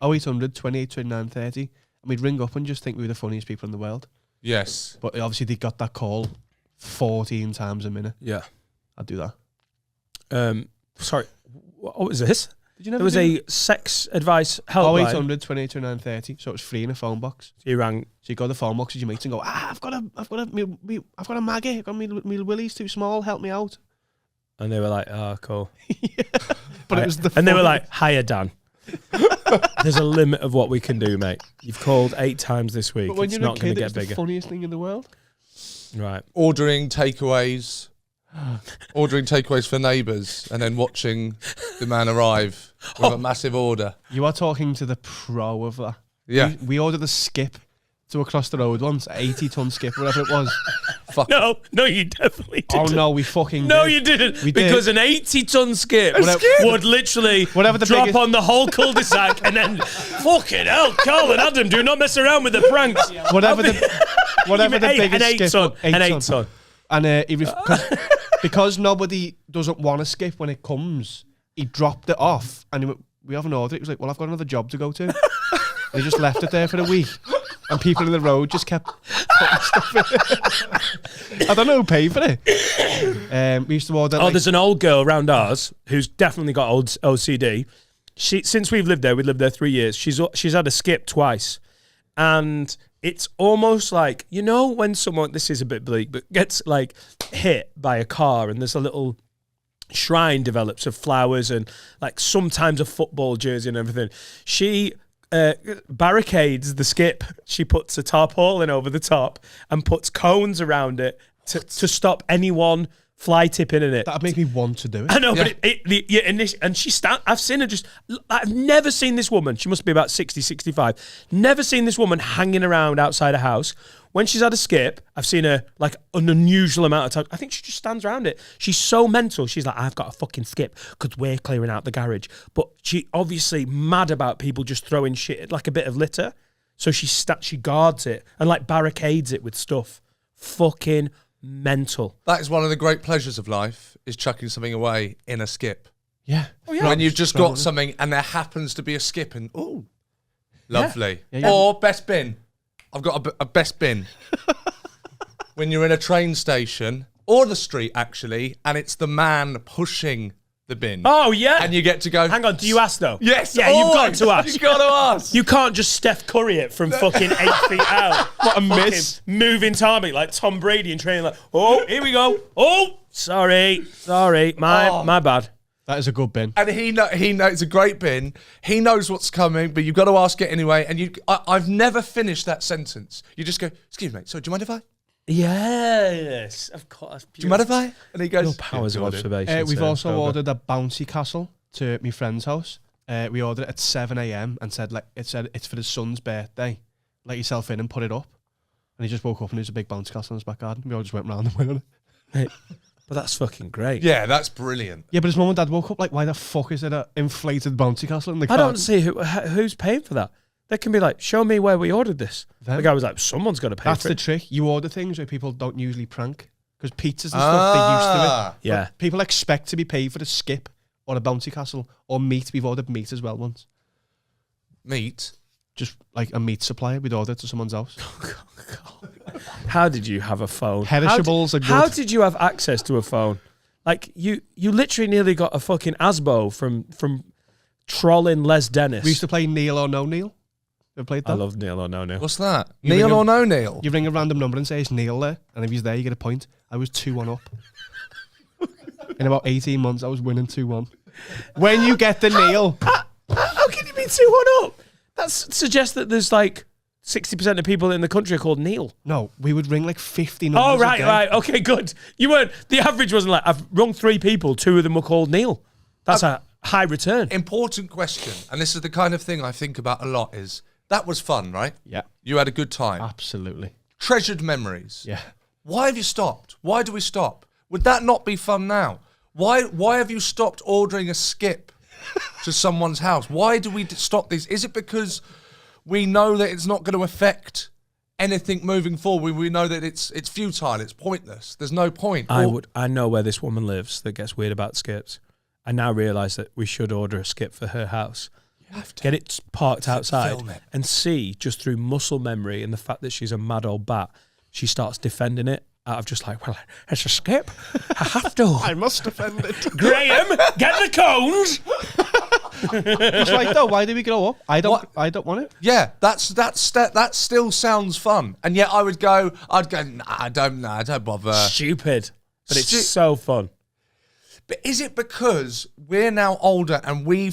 0800 28 29 30, and we'd ring up and just think we were the funniest people in the world. Yes. But obviously they got that call 14 times a minute. Yeah. I'd do that. Sorry, what was this? Did you never There was a sex advice helpline. 0800 28 29 30, so it was free in a phone box. So you rang. So you go to the phone box with your mates and go, I've got a maggie, I've got me willy's too small, help me out. And they were like, oh, cool. Yeah. But it was and they were like, hiya, Dan. There's a limit of what we can do, mate. You've called 8 times this week. But when It's you're not a going kid, to it's get bigger. the funniest thing in the world. Right. Ordering takeaways for neighbours and then watching the man arrive with a massive order. You are talking to the pro of that. Yeah. We ordered a skip to across the road once, 80-ton skip, whatever it was. Fuck. No, you definitely Oh didn't. no, we fucking No, did. you didn't. We because did. an 80-ton skip would literally Whatever the drop biggest- on the whole cul-de-sac and then, fucking hell, Carl and Adam, do not mess around with the pranks. Whatever the biggest an skip. 8-ton. An 8-ton. And because nobody doesn't want to skip when it comes, he dropped it off and he went, we haven't ordered it. He was like, well, I've got another job to go to. And he just left it there for a week. And people in the road just kept putting stuff in it. I don't know who paid for it. We used to order. There's an old girl around ours who's definitely got old OCD. Since we've lived there 3 years, she's had a skip twice. And it's almost like, you know, when someone, this is a bit bleak, but gets like hit by a car and there's a little shrine develops of flowers and like sometimes a football jersey and everything. She barricades the skip. She puts a tarpaulin over the top and puts cones around it to stop anyone fly tipping in it. That'd make me want to do it. I know, Yeah. but and she I've seen her I've never seen this woman. She must be about 60, 65. Never seen this woman hanging around outside a house. When she's had a skip, I've seen her like an unusual amount of time. I think she just stands around it. She's so mental. She's like, I've got a fucking skip because we're clearing out the garage. But she obviously mad about people just throwing shit, like a bit of litter. So she guards it and like barricades it with stuff. Fucking mental. That is one of the great pleasures of life, is chucking something away in a skip. Yeah. When you've just got something and there happens to be a skip and, ooh, lovely. Yeah. Or best bin. I've got a best bin. When you're in a train station, or the street actually, and it's the man pushing the bin. Oh, yeah. And you get to go. Hang on, do you ask though? Yes. Yeah, you've got to ask. You've got to ask. You can't just Steph Curry it from fucking 8 feet out. What a miss. Moving target like Tom Brady and training like, oh, here we go. Oh, sorry, my bad. That is a good bin. And he knows it's a great bin. He knows what's coming, but you've got to ask it anyway. And I've never finished that sentence. You just go, excuse me, so do you mind if I? Yes, of course. Do you mind if I? And he goes, Your powers of observation. We've sir. also Over. ordered a bouncy castle to my friend's house. We ordered it at 7 a.m. and said it's for his son's birthday. Let yourself in and put it up. And he just woke up and there's a big bouncy castle in his back garden. We all just went round and went on it. Mate, but that's fucking great. yeah, that's brilliant. Yeah, but his mum and dad woke up like, why the fuck is there an inflated bouncy castle in the I garden? don't see who's paying for that. They can be like, show me where we ordered this. Them. The guy was like, someone's got to pay That's for the it. trick. You order things where people don't usually prank. Because pizzas and stuff, they're used to it. Yeah. But people expect to be paid for a skip or a bouncy castle or meat. We've ordered meat as well once. Meat. Just like a meat supplier, we'd order it to someone's house. How did you have a phone? Perishables are good. How did you have access to a phone? Like you literally nearly got a fucking Asbo from trolling Les Dennis. We used to play Neil or No Neil. Ever played that? I love Neil or No Neil. What's that? You Neil ring or him- no Neil? You ring a random number and say it's Neil there, and if he's there, you get a point. I was 2-1 up. In about 18 months, I was winning 2-1. When you get the Neil, How can you be 2-1 up? That suggests that there's like 60% of people in the country are called Neil. no, we would ring like 50 numbers. Oh, a right, day. right. Okay, good. You weren't, the average wasn't like, I've rung 3 people, 2 of them were called Neil. That's a high return. Important question, and this is the kind of thing I think about a lot, is that was fun, right? Yeah, You had a good time. absolutely. Treasured memories. Yeah. Why have you stopped? Why do we stop? Would that not be fun now? Why have you stopped ordering a skip to someone's house? Why do we stop these? Is it because we know that it's not going to affect anything moving forward? We know that it's futile, it's pointless. There's no point. I know where this woman lives that gets weird about skips. I now realise that we should order a skip for her house. get it parked outside, film it. and see, just through muscle memory and the fact that she's a mad old bat, she starts defending it out of just like, well, it's a skip. I have to. I must defend it. Graham, get the cones. It's like, though, why did we grow up? I don't want it. Yeah, that still sounds fun, and yet I'd go, nah, I don't bother. Stupid, but it's Stu- so fun. But is it because we're now older and we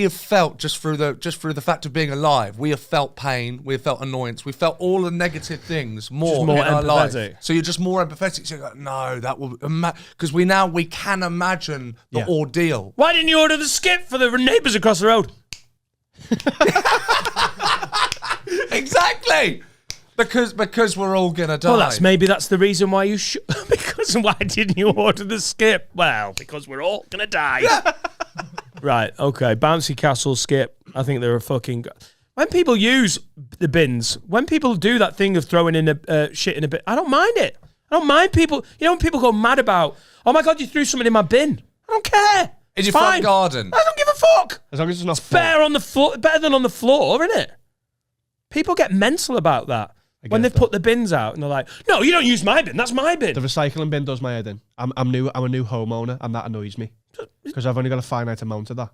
have felt just through the fact of being alive, we have felt pain, we have felt annoyance, we felt all the negative things more more in our life. empathetic. So you're just more empathetic. So you're like, no, that will because we can imagine the ordeal. Why didn't you order the skip for the neighbours across the road? Exactly. Because we're all gonna die. Well, maybe that's the reason why you should. Because why didn't you order the skip? Well, because we're all gonna die. Right. Okay. Bouncy castle skip. I think they're a fucking. When people use the bins, when people do that thing of throwing in a shit in a bin, I don't mind it. I don't mind people. You know when people go mad about, oh my god, you threw something in my bin. I don't care. In your fine. front garden. I don't give a fuck. As long as it's not Better on the floor, better than on the floor, isn't it? People get mental about that. When they've put the bins out and they're like, no, you don't use my bin, that's my bin. The recycling bin does my head in. I'm a new homeowner, and that annoys me because I've only got a finite amount of that.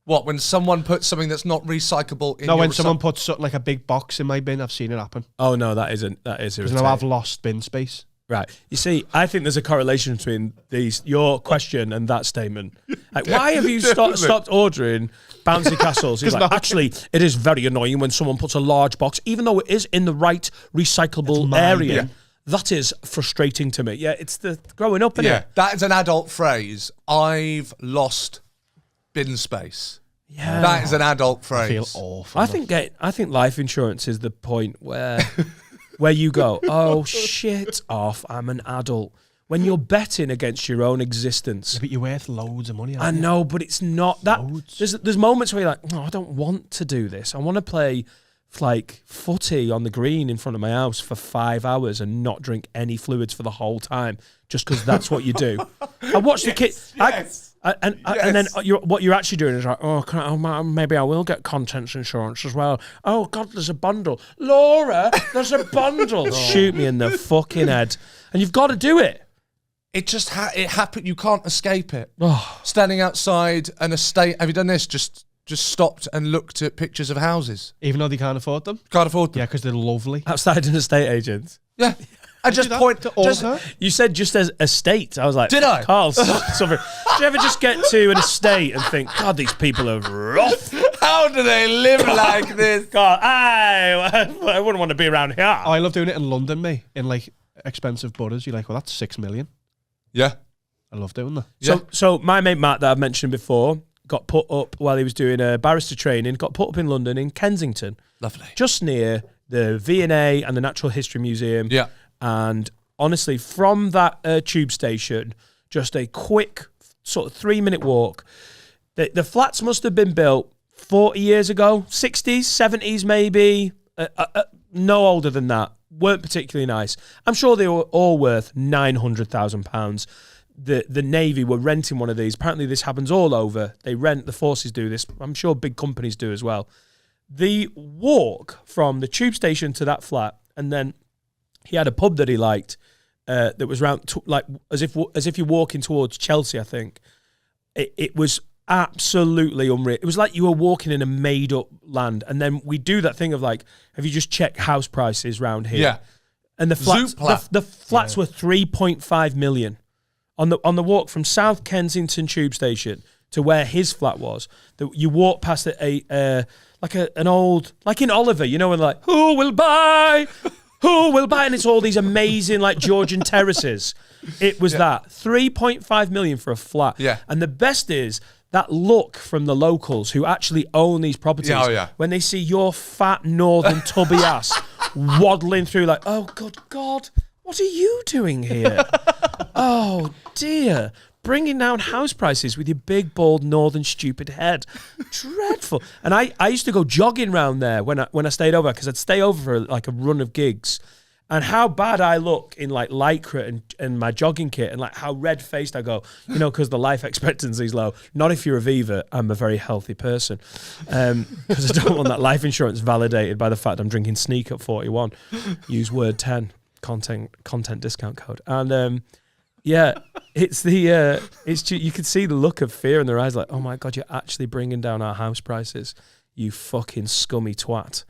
What, when someone puts something that's not recyclable in No, your when someone puts something like a big box in my bin, I've seen it happen. Oh no, that is Because irritating. now I've lost bin space. Right. You see, I think there's a correlation between your question and that statement. Like, why have you stopped ordering bouncy castles? He's like, actually, it is very annoying when someone puts a large box, even though it is in the right recyclable area. Yeah. That is frustrating to me. Yeah, it's the growing up, isn't it? That is an adult phrase. I've lost bin space. Yeah. That is an adult phrase. I feel awful. I think life insurance is the point where you go, oh, shit off, I'm an adult. When you're betting against your own existence. Yeah, but you're worth loads of money. I know, but it's not that. There's moments where you're like, oh, I don't want to do this. I want to play like footy on the green in front of my house for 5 hours and not drink any fluids for the whole time, just because that's what you do. I watch the kid. Yes. And then what you're actually doing is like, maybe I will get contents insurance as well. Oh God, there's a bundle. Laura, there's a bundle. Shoot me in the fucking head, and you've got to do it. It just it happened. You can't escape it. Standing outside an estate. Have you done this? Just stopped and looked at pictures of houses. Even though they can't afford them? Can't afford them. Yeah, because they're lovely. Outside an estate agent. Yeah. I just point to all. You said just as estate. I was like, did I? Carl, sorry. Did you ever just get to an estate and think, God, these people are rough? How do they live like this? God, I wouldn't want to be around here. Oh, I love doing it in London, mate. In like expensive boroughs. You're like, well, that's 6 million. Yeah. I love doing that. Yeah. So my mate Matt that I've mentioned before got put up while he was doing a barrister training, got put up in London in Kensington. Lovely. Just near the V&A and the Natural History Museum. Yeah. And honestly, from that tube station, just a quick sort of 3-minute walk. The flats must have been built 40 years ago, 60s, 70s maybe, no older than that. Weren't particularly nice. I'm sure they were all worth £900,000. The Navy were renting one of these. Apparently this happens all over. They rent, the forces do this. I'm sure big companies do as well. The walk from the tube station to that flat, and then he had a pub that he liked that was round like as if you're walking towards Chelsea, I think. It was absolutely unreal. It was like you were walking in a made-up land. And then we do that thing of like, have you just checked house prices round here? Yeah. And the flats were 3.5 million. On the walk from South Kensington Tube Station to where his flat was, you walk past an old, like in Oliver, you know, and like, who will buy? Who will buy? And it's all these amazing like Georgian terraces. It was that 3.5 million for a flat. Yeah. And the best is that look from the locals who actually own these properties. Yeah, oh yeah. When they see your fat northern tubby ass waddling through like, oh good God, what are you doing here? Oh dear. Bringing down house prices with your big, bald, northern, stupid head. Dreadful. And I used to go jogging round there when I stayed over, because I'd stay over for like a run of gigs. And how bad I look in like lycra and my jogging kit, and like how red-faced I go, you know, because the life expectancy is low. Not if you're Aviva. I'm a very healthy person, because I don't want that life insurance validated by the fact I'm drinking Sneak at 41. Use word 10 content discount code. And yeah, it's you can see the look of fear in their eyes, like, oh my God, you're actually bringing down our house prices, you fucking scummy twat.